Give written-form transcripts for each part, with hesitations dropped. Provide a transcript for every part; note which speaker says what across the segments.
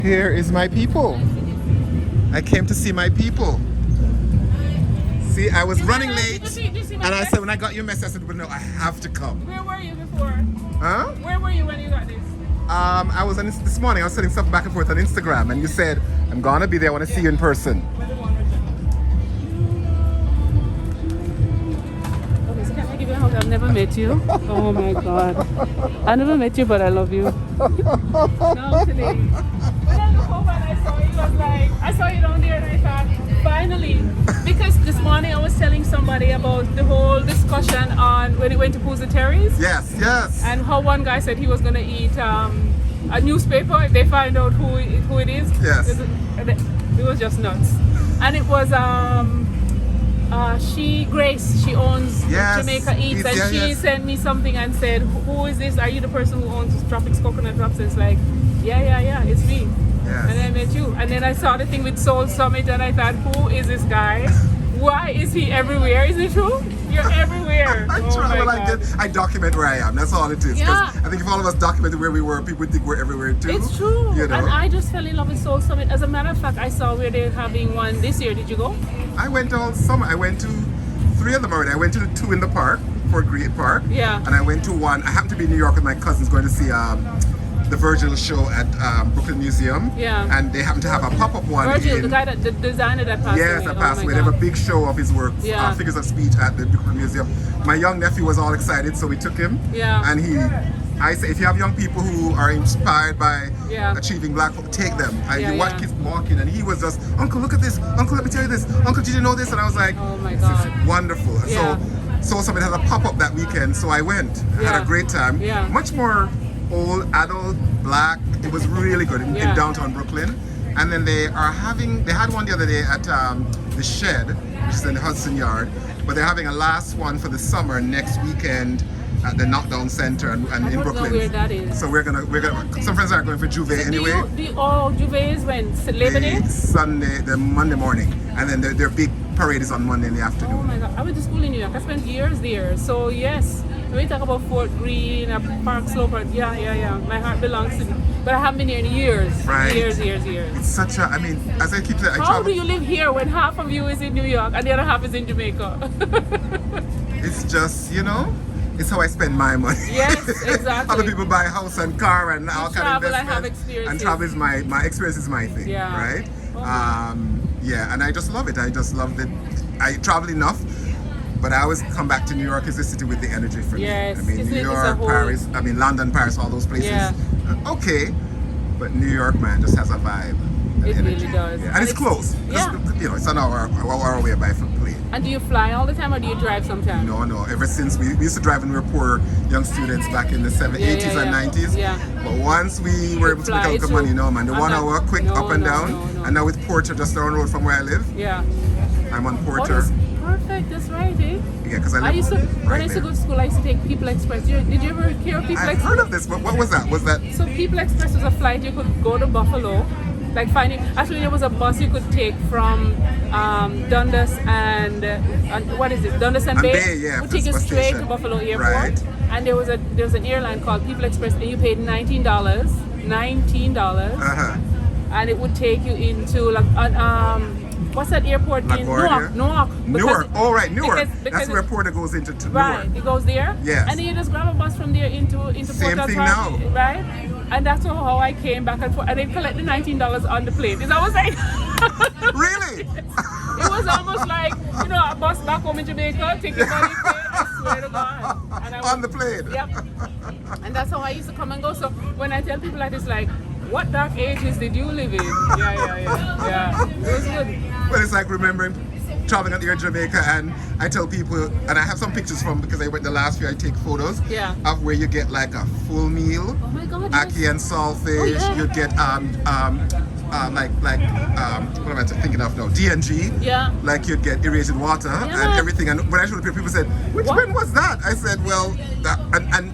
Speaker 1: Here is my people. I came to see my people. See, I was running late, and I said when I got your message, I said, well, no, I have to come.
Speaker 2: Where were you before?
Speaker 1: Huh?
Speaker 2: Where were you when you got this?
Speaker 1: I was on this morning. I was sending stuff back and forth on Instagram, and you said, I'm gonna be there. I want to see you in person.
Speaker 2: Okay, so can I give you a hug? I've never met you. Oh my God. I never met you, but I love you. No, today. When I looked over and I saw you, I was like, I saw you down there and I thought, finally. Because this morning I was telling somebody about the whole discussion on when it went to Pooza Terry's.
Speaker 1: Yes, yes.
Speaker 2: And how one guy said he was going to eat a newspaper if they find out who it is.
Speaker 1: Yes.
Speaker 2: It was just nuts. And it was Grace, she owns Jamaica Eats, and she sent me something and said, who is this? Are you the person who owns Tropix Coconut Drops? And it's like, yeah, it's me.
Speaker 1: Yes.
Speaker 2: And then I met you. And then I saw the thing with Soul Summit and I thought, who is this guy? Why is he everywhere? Is it true? You're everywhere.
Speaker 1: I document where I am. That's all it is.
Speaker 2: Yeah.
Speaker 1: I think if all of us documented where we were, people would think we're everywhere too.
Speaker 2: It's true.
Speaker 1: You know?
Speaker 2: And I just fell in love with Soul Summit. As a matter of fact, I saw where they're having one this year. Did you go?
Speaker 1: I went all summer. I went to 3 of them already. I went to the 2 in the park, Fort Great Park.
Speaker 2: Yeah.
Speaker 1: And I went to one. I happened to be in New York with my cousins going to see the Virgil show at Brooklyn Museum.
Speaker 2: Yeah.
Speaker 1: And they happen to have a pop-up one.
Speaker 2: Virgil, the guy that the designer that passed away.
Speaker 1: Yes, that passed away. They have a big show of his work, figures of speech at the Brooklyn Museum. My young nephew was all excited, so we took him.
Speaker 2: Yeah.
Speaker 1: And I say, if you have young people who are inspired by achieving black folk, take them. You watch kids walking, and he was just, Uncle, look at this. Uncle, let me tell you this. Uncle, did you know this? And I was like,
Speaker 2: oh my God.
Speaker 1: This is wonderful.
Speaker 2: Yeah.
Speaker 1: So somebody had a pop-up that weekend, so I went. Had a great time.
Speaker 2: Yeah.
Speaker 1: Much more old, adult, black. It was really good in downtown Brooklyn. And then they had one the other day at the Shed, which is in the Hudson Yard. But they're having a last one for the summer next weekend at the Knockdown Center and in Brooklyn.
Speaker 2: I don't know where that is.
Speaker 1: So we're gonna. Some friends are going for Juve anyway.
Speaker 2: Juve is when? Labor Day?
Speaker 1: The Monday morning, and then their big parade is on Monday in the afternoon.
Speaker 2: Oh my God! I went to school in New York. I spent years there. So yes, when we talk about Fort Greene, Park Slope, yeah. My heart belongs to me. But I haven't been here in years. Right. Years.
Speaker 1: It's such a. I mean, as I keep saying,
Speaker 2: how do you live here when half of you is in New York and the other half is in Jamaica?
Speaker 1: It's just, it's how I spend my money.
Speaker 2: Yes, exactly.
Speaker 1: Other people buy a house and car and all kind of investments.
Speaker 2: I have experiences.
Speaker 1: And travel is my experience is my thing.
Speaker 2: Yeah.
Speaker 1: Right? And I just love it. I just love it. I travel enough, but I always come back to New York as a city with the energy for me.
Speaker 2: Yes.
Speaker 1: I mean, New York, Paris, London, Paris, all those places.
Speaker 2: Yeah.
Speaker 1: Okay. But New York, man, just has a vibe.
Speaker 2: It really does.
Speaker 1: Yeah. And it's close.
Speaker 2: Yeah.
Speaker 1: It's an hour away by plane.
Speaker 2: And do you fly all the time or do you drive sometimes?
Speaker 1: No. Ever since we used to drive when we were poor young students back in the 80s and 90s.
Speaker 2: Yeah.
Speaker 1: But once we were able to make out the money, man, the 1 hour quick up and down. And now with Porter just down the road from where I live.
Speaker 2: Yeah.
Speaker 1: I'm on Porter.
Speaker 2: Perfect, that's right, eh?
Speaker 1: Yeah, because when I used to
Speaker 2: go to school, I used to take People Express. Did you ever hear of People Express?
Speaker 1: I've heard of this, but what was that?
Speaker 2: So People Express was a flight you could go to Buffalo. Actually there was a bus you could take from Dundas and Dundas and Bay.
Speaker 1: Yeah,
Speaker 2: would take you straight to Buffalo Airport. Right. And there was an airline called People Express, and you paid $19.
Speaker 1: Uh-huh.
Speaker 2: And it would take you into what's that airport in Newark?
Speaker 1: Newark. Oh, right, Newark.
Speaker 2: Because
Speaker 1: that's where Porter goes into Newark.
Speaker 2: Right, it goes there.
Speaker 1: Yes.
Speaker 2: And then you just grab a bus from there into
Speaker 1: Same
Speaker 2: Port
Speaker 1: thing
Speaker 2: Authority,
Speaker 1: now.
Speaker 2: right? And that's how I came back and forth. And they collect the $19 on the plane. Is that what I'm saying?
Speaker 1: Really?
Speaker 2: It was almost like, a bus back home in Jamaica, take the money, pay, I swear to God. And
Speaker 1: on the plane?
Speaker 2: Yep. And that's how I used to come and go. So when I tell people like this, like, what dark ages did you live in? Yeah. It was good.
Speaker 1: Well, it's like remembering traveling out here in Jamaica, and I tell people, and I have some pictures from, because I went the last year, I take photos of where you get like a full meal.
Speaker 2: Oh my God,
Speaker 1: ackee and saltfish. You get what am I thinking of now? D&G.
Speaker 2: Yeah.
Speaker 1: Like you'd get irrigation water and everything. And when I showed the people said, which one was that? I said, well, that, and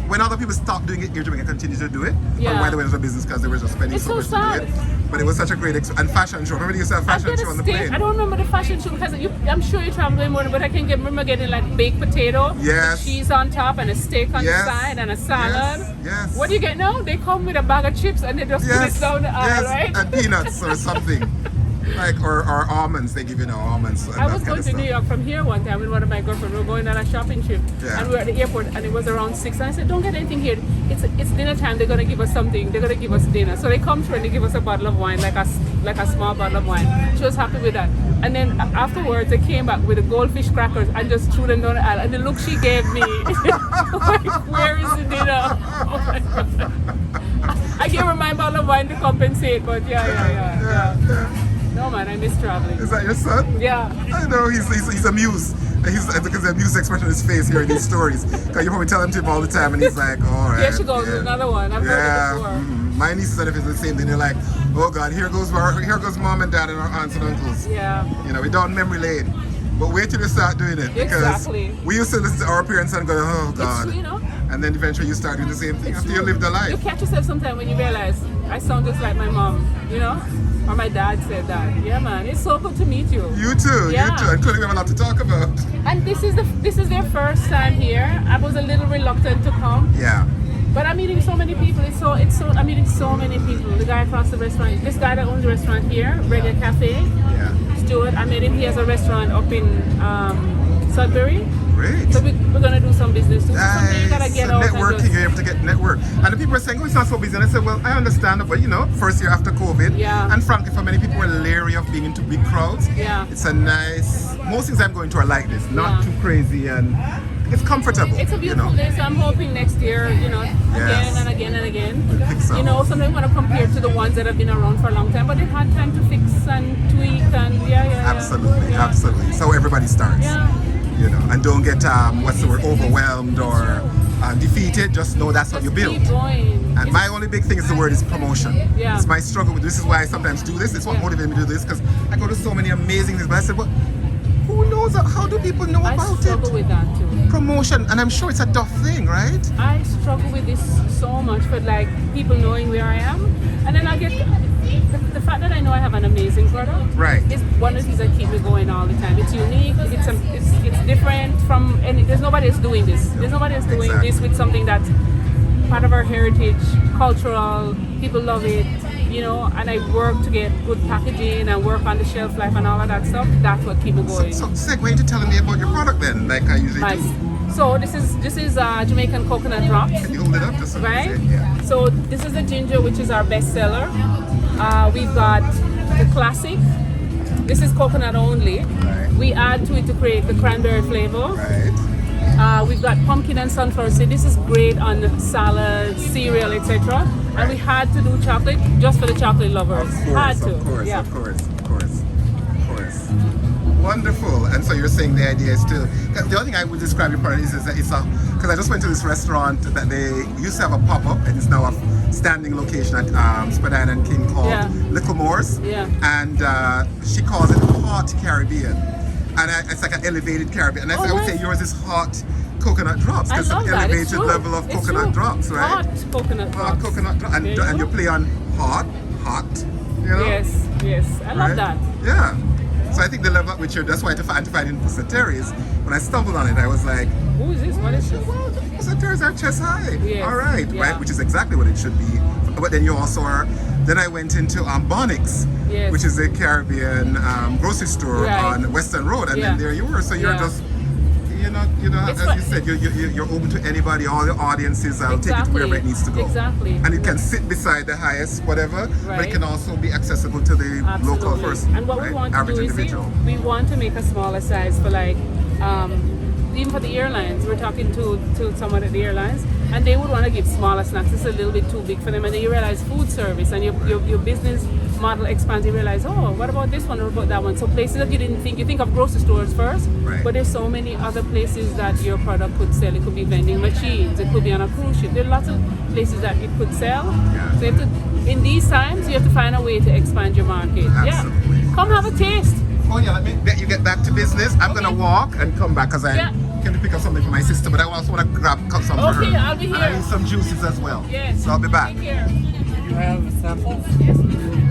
Speaker 1: when other people stop doing it, Air Jamaica continue to do it.
Speaker 2: Yeah.
Speaker 1: Or why they went into business because they were just spending
Speaker 2: It's
Speaker 1: so
Speaker 2: so
Speaker 1: much to do
Speaker 2: sad.
Speaker 1: it. But it was such a great and fashion show. Remember you used to have fashion show on the plane?
Speaker 2: I don't remember the fashion show because I'm sure you travel in morning, but I can remember getting like baked potato,
Speaker 1: Yes.
Speaker 2: with cheese on top, and a steak on
Speaker 1: Yes.
Speaker 2: the side, and a salad.
Speaker 1: Yes.
Speaker 2: What do you get now? They come with a bag of chips and they just put it down the aisle, right?
Speaker 1: And peanuts or something. Like or almonds, they give you now almonds. And
Speaker 2: I
Speaker 1: that
Speaker 2: was
Speaker 1: kind
Speaker 2: going
Speaker 1: of
Speaker 2: to
Speaker 1: stuff.
Speaker 2: New York from here one time with one of my girlfriends. We were going on a shopping trip,
Speaker 1: Yeah.
Speaker 2: and we were at the airport, and it was around 6. And I said, "Don't get anything here. It's dinner time. They're gonna give us something. They're gonna give us dinner." So they come through and they give us a bottle of wine, like a small bottle of wine. She was happy with that. And then afterwards, they came back with the goldfish crackers and just threw them down the aisle. And the look she gave me, like, where is the dinner? Oh my God. I gave her my bottle of wine to compensate, but yeah. No man, I miss traveling.
Speaker 1: Is that your son?
Speaker 2: Yeah.
Speaker 1: I know he's amused. Because the amused expression on his face hearing these stories. Because you probably tell him to him all the time, and he's like, "All right."
Speaker 2: Here she goes with another one. I've heard it before.
Speaker 1: Mhm. My nieces and nephews are the same thing. They're like, "Oh God, here goes mom and dad and our aunts and uncles."
Speaker 2: Yeah.
Speaker 1: You know, we down memory lane. But wait till you start doing it, because
Speaker 2: Exactly.
Speaker 1: we used to listen to our parents and go, "Oh God,"
Speaker 2: It's, you know,
Speaker 1: and then eventually you start doing the same thing after you live the
Speaker 2: you
Speaker 1: life.
Speaker 2: catch yourself sometime when you realize I sound just like my mom, you know? Or my dad said that. Yeah, man. It's so good to meet you.
Speaker 1: You too,
Speaker 2: Yeah.
Speaker 1: you too. And clearly we have a lot to talk about.
Speaker 2: And this is their first time here. I was a little reluctant to come,
Speaker 1: Yeah.
Speaker 2: but I'm meeting so many people. I'm meeting so many people. The guy across the restaurant, this guy that owns the restaurant here, Reggae Cafe,
Speaker 1: Yeah.
Speaker 2: Stuart. I met him. He has a restaurant up in Sudbury.
Speaker 1: Great.
Speaker 2: So we're gonna do some business too. Someday you gotta
Speaker 1: Nice.
Speaker 2: get
Speaker 1: So
Speaker 2: out
Speaker 1: networking,
Speaker 2: and just,
Speaker 1: you're able to get network. And the people are saying, "Oh, it's not so busy." And I said, "Well, I understand, but you know, first year after COVID,
Speaker 2: Yeah.
Speaker 1: and frankly, for many people who are leery of being into big crowds,
Speaker 2: Yeah.
Speaker 1: it's a nice. Most things I'm going to are like this, not
Speaker 2: Yeah.
Speaker 1: too crazy, and it's comfortable.
Speaker 2: It's a beautiful
Speaker 1: you know?
Speaker 2: day, so I'm hoping next year, you know, again
Speaker 1: Yes.
Speaker 2: and again and again.
Speaker 1: I think so.
Speaker 2: You know, sometimes we want to compare to the ones that have been around for a long time, but they've had time to fix and tweak and yeah.
Speaker 1: Absolutely,
Speaker 2: Yeah.
Speaker 1: absolutely. So everybody starts.
Speaker 2: Yeah.
Speaker 1: You know, and don't get what's the word, overwhelmed or defeated. Just know that's what you
Speaker 2: Just
Speaker 1: build.
Speaker 2: keep going.
Speaker 1: And my only big thing is the word is promotion.
Speaker 2: Yeah.
Speaker 1: It's my struggle with this is why I sometimes do this. It's what
Speaker 2: Yeah.
Speaker 1: motivated me to do this, because I go to so many amazing things. But I said, well, who knows? How do people know
Speaker 2: I
Speaker 1: about
Speaker 2: struggle
Speaker 1: it?
Speaker 2: with that too.
Speaker 1: Promotion, and I'm sure it's a tough thing, right?
Speaker 2: I struggle with this so much, but like people knowing where I am, and then I get the fact that I know I have an amazing product.
Speaker 1: Right.
Speaker 2: Is one of the things that keep me going all the time. It's unique. It's different from, and there's nobody else doing this. There's nobody else doing
Speaker 1: Exactly.
Speaker 2: this with something that's part of our heritage, cultural. People love it, you know. And I work to get good packaging and work on the shelf life and all of that stuff. That's what keeps me going.
Speaker 1: So segue into telling me about your product then, like I usually
Speaker 2: Nice.
Speaker 1: do.
Speaker 2: So this is Jamaican coconut drops.
Speaker 1: Can you hold it up just so I
Speaker 2: Right?
Speaker 1: can see it? Yeah.
Speaker 2: So this is the ginger, which is our best seller. We've got the classic. This is coconut only.
Speaker 1: Right.
Speaker 2: We add to it to create the cranberry flavor.
Speaker 1: Right.
Speaker 2: We've got pumpkin and sunflower seed. This is great on salad, cereal, etc. And we had to do chocolate just for the chocolate lovers. Had to.
Speaker 1: Of course,
Speaker 2: Yeah.
Speaker 1: of course. Wonderful. And so you're saying the idea is to, 'cause the only thing I would describe your product is that it's a, because I just went to this restaurant that they used to have a pop-up and it's now a standing location at Spadina and King called
Speaker 2: Yeah.
Speaker 1: Little Moors.
Speaker 2: Yeah.
Speaker 1: And she calls it hot Caribbean. And it's like an elevated Caribbean. And I
Speaker 2: Oh,
Speaker 1: would say
Speaker 2: nice.
Speaker 1: yours is hot coconut drops.
Speaker 2: I
Speaker 1: Because
Speaker 2: love
Speaker 1: it's an
Speaker 2: that. It's
Speaker 1: elevated
Speaker 2: true.
Speaker 1: level of
Speaker 2: It's
Speaker 1: coconut
Speaker 2: true.
Speaker 1: drops, right?
Speaker 2: Hot coconut
Speaker 1: Hot
Speaker 2: drops.
Speaker 1: coconut drops. And,
Speaker 2: There you
Speaker 1: and
Speaker 2: go.
Speaker 1: you play on hot, you know?
Speaker 2: Yes. I love
Speaker 1: Right?
Speaker 2: that.
Speaker 1: Yeah. So I think the level at which you're, that's why I find it in Pusateri's. When I stumbled on it, I was like,
Speaker 2: Who is this? What is this?
Speaker 1: well, Pusateri's are chest high.
Speaker 2: Yes.
Speaker 1: All right,
Speaker 2: Yeah.
Speaker 1: right, which is exactly what it should be. But then you also are, then I went into Bonix,
Speaker 2: Yes.
Speaker 1: which is a Caribbean grocery store
Speaker 2: Right.
Speaker 1: on Western Road. And
Speaker 2: Yeah.
Speaker 1: then there you were. So you're
Speaker 2: Yeah.
Speaker 1: just,
Speaker 2: It's
Speaker 1: as
Speaker 2: what-
Speaker 1: you said, you're open to anybody, all the audiences. I'll take it wherever it needs to go.
Speaker 2: Exactly.
Speaker 1: And it can sit beside the highest, whatever, but
Speaker 2: Right.
Speaker 1: it can also be accessible to the local
Speaker 2: Absolutely.
Speaker 1: person.
Speaker 2: And what
Speaker 1: right?
Speaker 2: we want to
Speaker 1: Average
Speaker 2: do is
Speaker 1: individual.
Speaker 2: we want to make a smaller size for like even for the airlines. We're talking to someone at the airlines, and they would want to give smaller snacks. It's a little bit too big for them, and then you realize food service and your business model expands. You realize, oh, what about this one or about that one? So places that you didn't think, you think of grocery stores first,
Speaker 1: Right.
Speaker 2: but there's so many other places that your product could sell. It could be vending machines, it could be on a cruise ship. There are lots of places that it could sell.
Speaker 1: Yeah.
Speaker 2: So you have to, in these times, you have to find a way to expand your market.
Speaker 1: Absolutely.
Speaker 2: Yeah, come have a taste.
Speaker 1: Oh yeah, let me let you get back to business. I'm gonna walk and come back because I
Speaker 2: Yeah.
Speaker 1: came to pick up something for my sister, but I also want to grab some for her.
Speaker 2: Okay, I'll be
Speaker 1: And I
Speaker 2: here.
Speaker 1: need some juices as well.
Speaker 2: Yes.
Speaker 1: So I'll be back.
Speaker 2: Take care.
Speaker 3: You have samples?
Speaker 2: Yes, please.